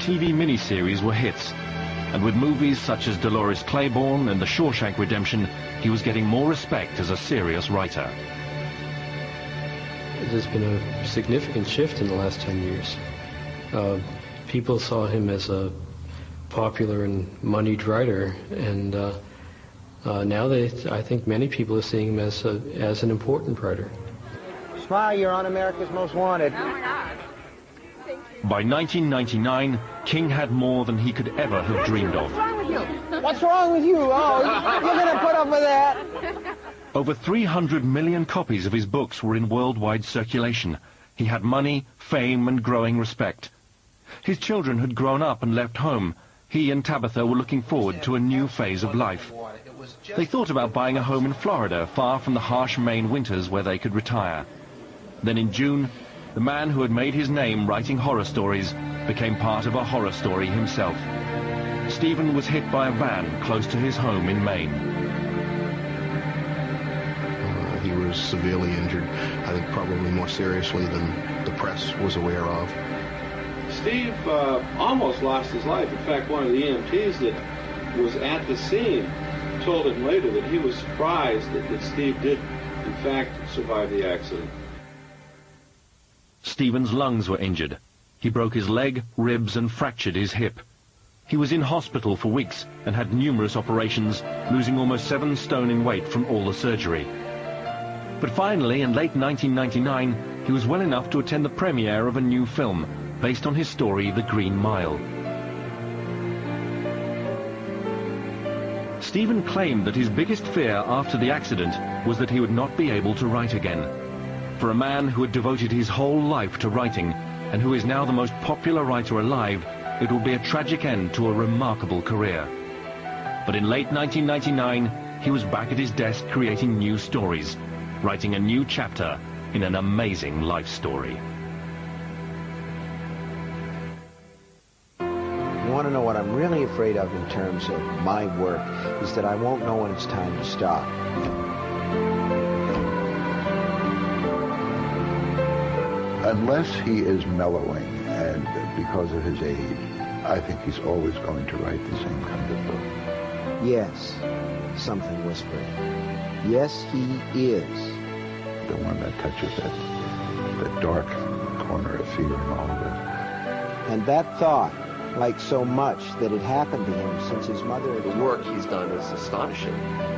TV miniseries were hits, and with movies such as Dolores Claiborne and The Shawshank Redemption, he was getting more respect as a serious writer. There's been a significant shift in the last 10 years. People saw him as a popular and moneyed writer, and now I think many people are seeing him as an important writer. Smile, you're on America's Most Wanted. By 1999, King had more than he could ever have dreamed of. What's wrong with you? Oh, you're going to put up with that? Over 300 million copies of his books were in worldwide circulation. He had money, fame, and growing respect. His children had grown up and left home. He and Tabitha were looking forward to a new phase of life. They thought about buying a home in Florida, far from the harsh Maine winters where they could retire. Then in June, the man who had made his name writing horror stories became part of a horror story himself. Stephen was hit by a van close to his home in Maine. He was severely injured, I think probably more seriously than the press was aware of. Steve almost lost his life. In fact, one of the EMTs that was at the scene told him later that he was surprised that Steve did, in fact, survive the accident. Stephen's lungs were injured. He broke his leg, ribs, and fractured his hip. He was in hospital for weeks and had numerous operations, losing almost 7 stone in weight from all the surgery. But finally, in late 1999, he was well enough to attend the premiere of a new film based on his story, The Green Mile. Stephen claimed that his biggest fear after the accident was that he would not be able to write again. For a man who had devoted his whole life to writing, and who is now the most popular writer alive, it will be a tragic end to a remarkable career. But in late 1999, he was back at his desk creating new stories, writing a new chapter in an amazing life story. You want to know what I'm really afraid of in terms of my work is that I won't know when it's time to stop. Unless he is mellowing, and because of his age, I think he's always going to write the same kind of book. Yes, something whispered. Yes, he is. The one that touches that dark corner of fear in all of us. And that thought, like so much that had happened to him since his mother... The work he's done is astonishing,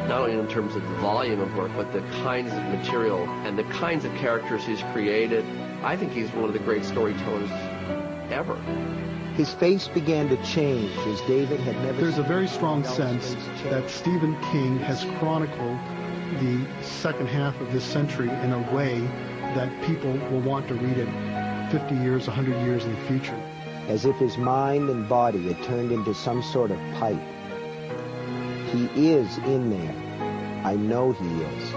not only in terms of the volume of work, but the kinds of material and the kinds of characters he's created. I think he's one of the great storytellers ever. His face began to change as David had never... There's a very strong sense that Stephen King has chronicled the second half of this century in a way that people will want to read it 50 years, 100 years in the future. As if his mind and body had turned into some sort of pipe. He is in there. I know he is.